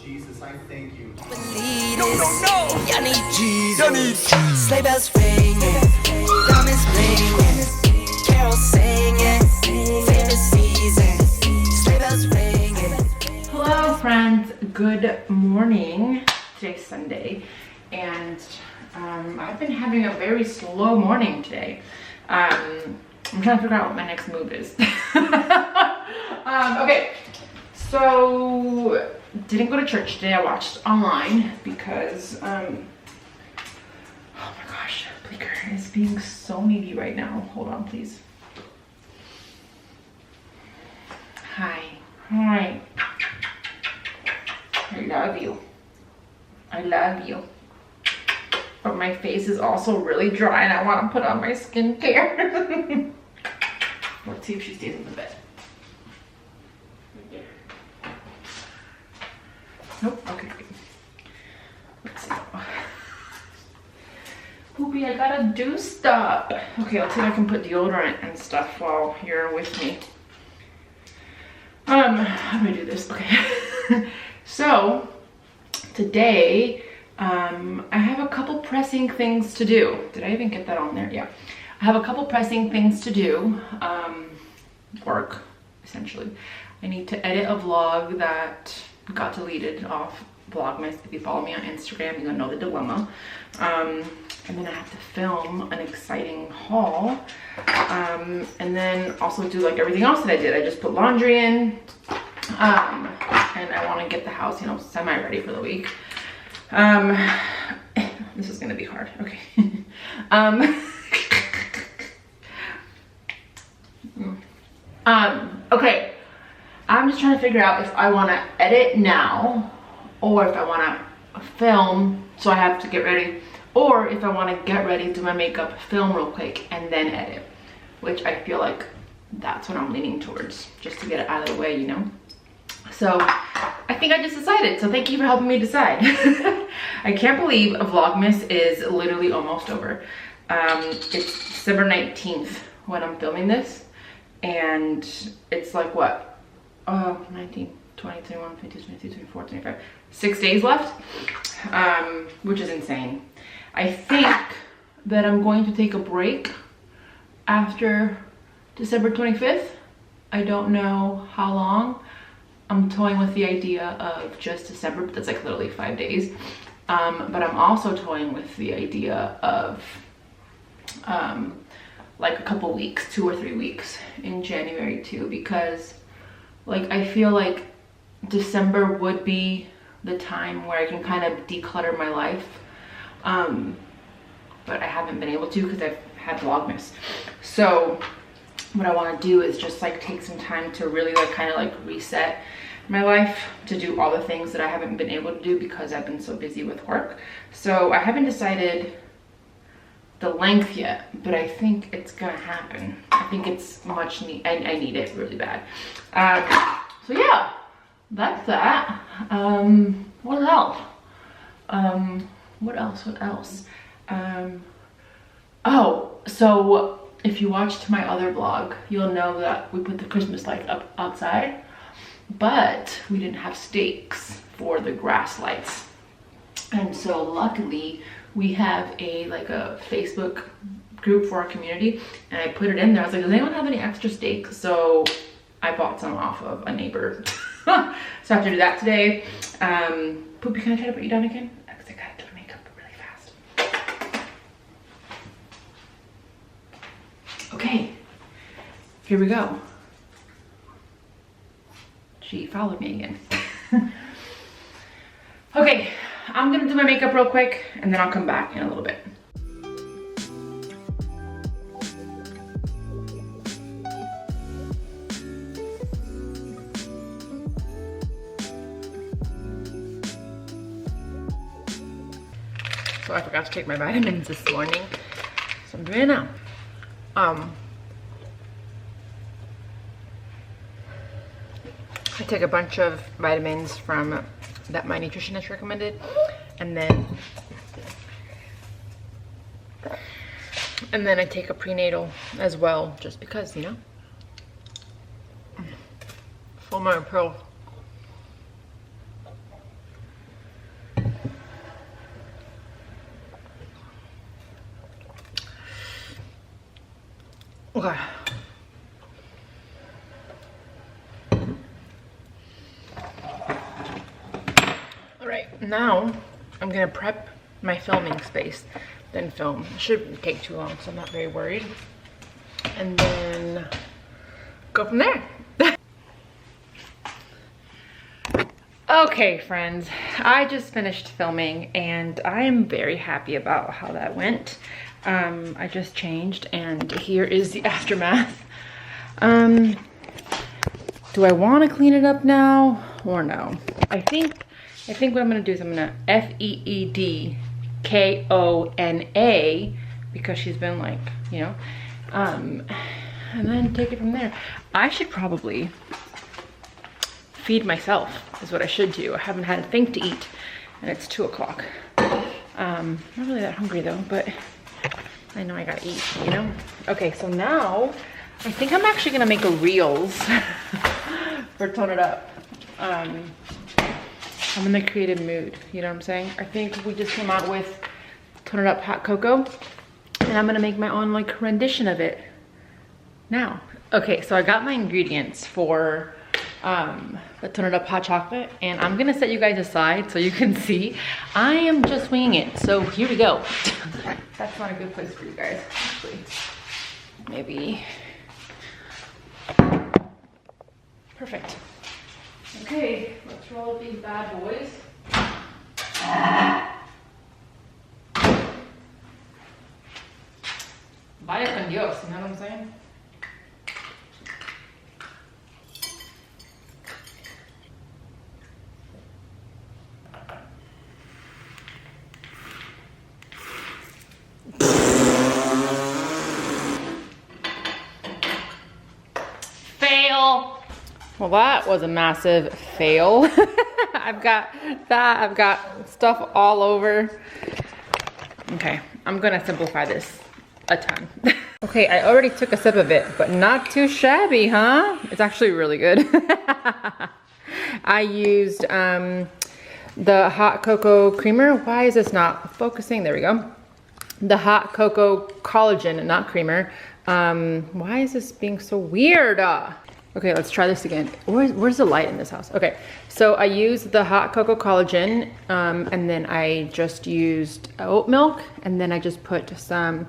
Jesus, I thank you. No, Yami, Jesus. Sleigh bells ringing, diamonds blinging, carols singing, favorite season. Sleigh bells ringing. Hello, friends. Good morning. Today's Sunday, and I've been having a very slow morning today. I'm trying to figure out what my next move is. Okay, so didn't go to church today. I watched online because oh my gosh, Bleeker is being so needy right now. Hold on, please. Hi. I love you. I love you. But my face is also really dry and I want to put on my skincare. Let's see if she stays in the bed. Nope. Okay. Let's see. Poopy, I gotta do stuff. Okay, let's see if I can put deodorant and stuff while you're with me. How do I do this? Okay. So today, I have a couple pressing things to do. Did I even get that on there? Yeah. I have a couple pressing things to do. Work, essentially. I need to edit a vlog that got deleted off VLOGMAS. If you follow me on Instagram, you'll know the dilemma. And then I have to film an exciting haul. And then also do like everything else that I did. I just put laundry in. And I want to get the house, you know, semi-ready for the week. This is gonna be hard. Okay. Okay. I'm just trying to figure out if I want to edit now, or if I want to film, so I have to get ready, or if I want to get ready, do my makeup, film real quick, and then edit. Which I feel like that's what I'm leaning towards, just to get it out of the way, you know. So I think I just decided, so thank you for helping me decide. I can't believe Vlogmas is literally almost over. It's December 19th when I'm filming this, and it's like what? 19, 20, 21, 22, 23, 24, 25, 6 days left, which is insane. I think that I'm going to take a break after December 25th. I don't know how long. I'm toying with the idea of just December, but that's like literally 5 days. But I'm also toying with the idea of like a couple weeks, 2 or 3 weeks in January too, because like I feel like December would be the time where I can kind of declutter my life. But I haven't been able to because I've had Vlogmas. So what I want to do is just like take some time to really like kind of like reset my life, to do all the things that I haven't been able to do because I've been so busy with work. So I haven't decided the length yet, but I think it's gonna happen. I think it's much need. I need it really bad. So yeah, that's that. What else? What else? Oh, so if you watched my other vlog, you'll know that we put the Christmas lights up outside, but we didn't have stakes for the grass lights. And so luckily we have a Facebook group for our community, and I put it in there. I was like, does anyone have any extra stakes? So I bought some off of a neighbor. So I have to do that today. Poopy, can I try to put you down again? Because I gotta do my makeup really fast. Okay, here we go. She followed me again. Okay, I'm gonna do my makeup real quick and then I'll come back in a little bit. So I forgot to take my vitamins this morning, so I'm doing it now. I take a bunch of vitamins from that my nutritionist recommended, and then I take a prenatal as well, just because, you know, for my pills. Okay. All right, now I'm gonna prep my filming space, then film. It shouldn't take too long, so I'm not very worried. And then go from there. Okay, friends, I just finished filming and I am very happy about how that went. I just changed and here is the aftermath. Do I want to clean it up now or no? I think what I'm gonna do is I'm gonna FEEDKONA because she's been like, you know, and then take it from there. I should probably feed myself is what I should do. I haven't had a thing to eat and it's 2 o'clock. Not really that hungry though, but I know I gotta eat, you know? Okay, so now I think I'm actually gonna make a reels for Tone It Up. I'm in the creative mood, you know what I'm saying? I think we just came out with Tone It Up Hot Cocoa and I'm gonna make my own like rendition of it now. Okay, so I got my ingredients for the Tone It Up hot chocolate and I'm gonna set you guys aside so you can see. I am just winging it, so here we go. That's not a good place for you guys, actually. Maybe. Perfect. Okay, let's roll these bad boys. Vaya con Dios, you know what I'm saying? Well, that was a massive fail. I've got stuff all over. Okay, I'm gonna simplify this a ton. Okay, I already took a sip of it, but not too shabby, huh? It's actually really good. I used the hot cocoa creamer. Why is this not focusing? There we go. The hot cocoa collagen, not creamer. Why is this being so weird? Okay, let's try this again. Where's the light in this house? Okay, so I used the hot cocoa collagen, and then I just used oat milk, and then I just put some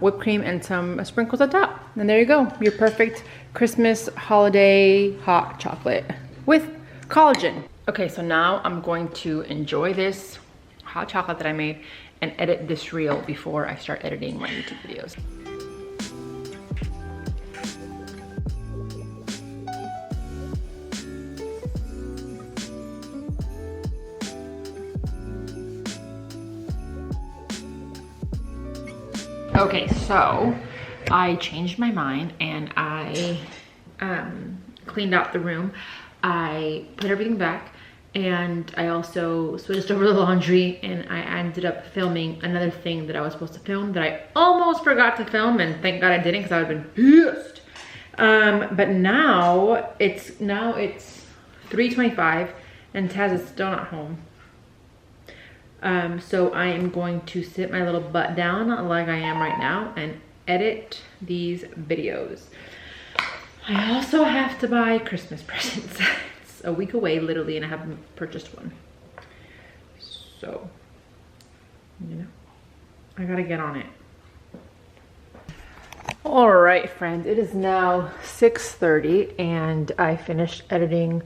whipped cream and some sprinkles on top. And there you go, your perfect Christmas holiday hot chocolate with collagen. Okay, so now I'm going to enjoy this hot chocolate that I made and edit this reel before I start editing my YouTube videos. Okay, so I changed my mind and I cleaned out the room. I put everything back and I also switched over the laundry and I ended up filming another thing that I was supposed to film that I almost forgot to film, and thank God I didn't because I would have been pissed. But now it's 3:25 and Taz is still not home. So I am going to sit my little butt down like I am right now and edit these videos. I also have to buy Christmas presents. It's a week away literally and I haven't purchased one. So, you know, I gotta get on it. All right, friends, it is now 6:30 and I finished editing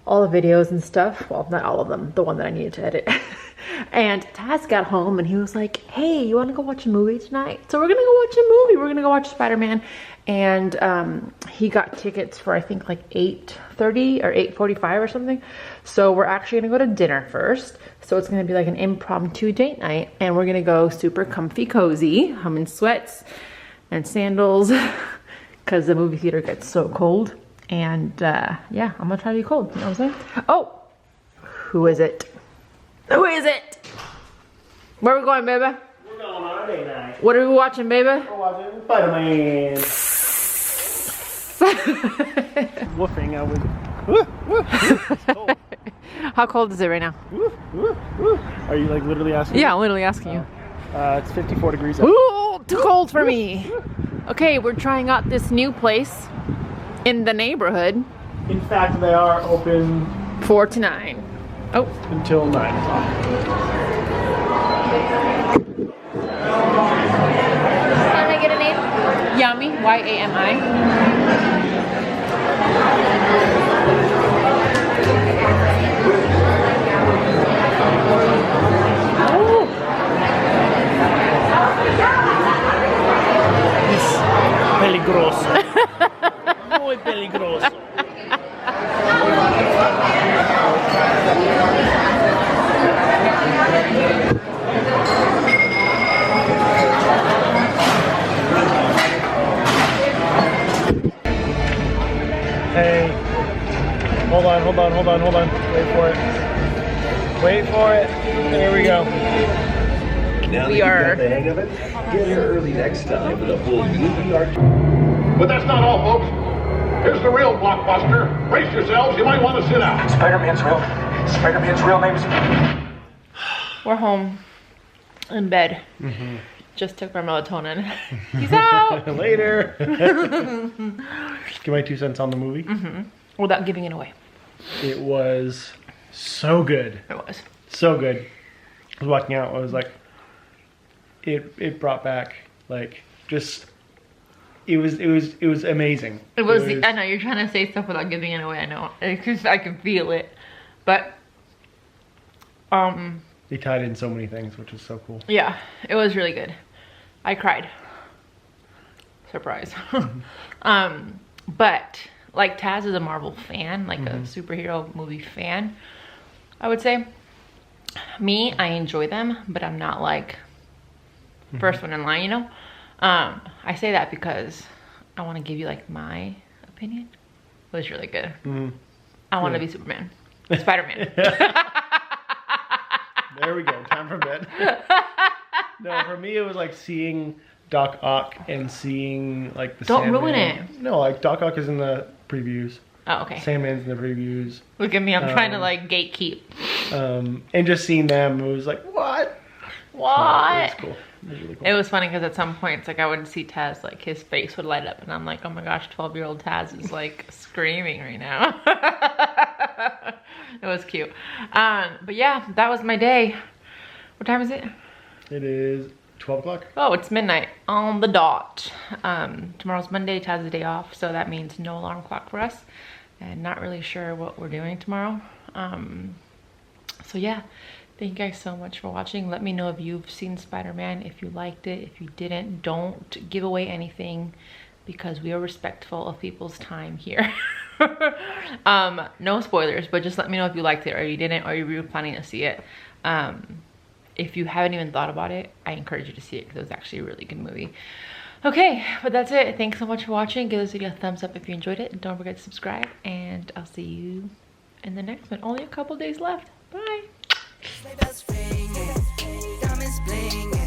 all the videos and stuff. Well, not all of them, the one that I needed to edit. And Taz got home and he was like, hey, you want to go watch a movie tonight? So we're gonna go watch a movie. We're gonna go watch Spider-Man. And he got tickets for I think like 8:30 or 8:45 or something. So we're actually gonna go to dinner first. So it's gonna be like an impromptu date night and we're gonna go super comfy cozy. I'm in sweats and sandals because the movie theater gets so cold. And yeah, I'm gonna try to be cold, you know what I'm saying? Oh, who is it? Who is it? Where are we going, baby? We're going on a date night. What are we watching, baby? We're watching Spider-Man. Woofing, I was. It's cold. How cold is it right now? Are you like literally asking? Yeah, I'm literally asking you. It's 54 degrees out. Ooh, too cold for me. Okay, we're trying out this new place in the neighborhood. In fact, they are open 4 to 9. Oh. until 9 o'clock. Can I get a name? Yami, Y-A-M-I. Peligroso. Muy peligroso. Hey. Hold on. Wait for it. There we go. Now We that are- you've got the hang of it, get here early next time for the full movie art. But that's not all, folks. Here's the real blockbuster. Brace yourselves, you might want to sit down. Spider-Man's real name is... We're home. In bed. Just took our melatonin. He's out! Later. Give my 2 cents on the movie. Without giving it away. It was so good. It was. So good. I was walking out, I was like, it brought back, like, just, it was amazing. It was, I know, you're trying to say stuff without giving it away, I know. Because I can feel it. But, They tied in so many things, which is so cool. yeah, it was really good. I cried. Surprise. But, like, Taz is a Marvel fan, like a superhero movie fan, I would say. Me, I enjoy them, but I'm not like first one in line, you know? I say that because I want to give you like my opinion. It was really good. I want to be Superman. Spider-Man. There we go, time for bed. No, for me it was like seeing Doc Ock and seeing like the Don't Sandman. ruin it. No, like Doc Ock is in the previews. Oh, okay. Sandman's in the previews. Look at me, I'm trying to like gatekeep. And just seeing them, it was like, what? What? It was cool. It was really cool. It was funny because at some points, like I would see Taz, like his face would light up, and I'm like, oh my gosh, 12-year-old Taz is like screaming right now. It was cute. But yeah, that was my day. What time is it? It is 12 o'clock. Oh, it's midnight on the dot. Tomorrow's Monday, Taz's day off, so that means no alarm clock for us. And not really sure what we're doing tomorrow. So yeah, thank you guys so much for watching. Let me know if you've seen Spider-Man, if you liked it. If you didn't, don't give away anything because we are respectful of people's time here. No spoilers, but just let me know if you liked it or you didn't, or you were planning to see it. If you haven't even thought about it, I encourage you to see it because it was actually a really good movie. Okay, but that's it. Thanks so much for watching. Give this video a thumbs up if you enjoyed it. Don't forget to subscribe, and I'll see you in the next one. Only a couple days left. Bye. Sleigh bells ringing, diamonds blinging.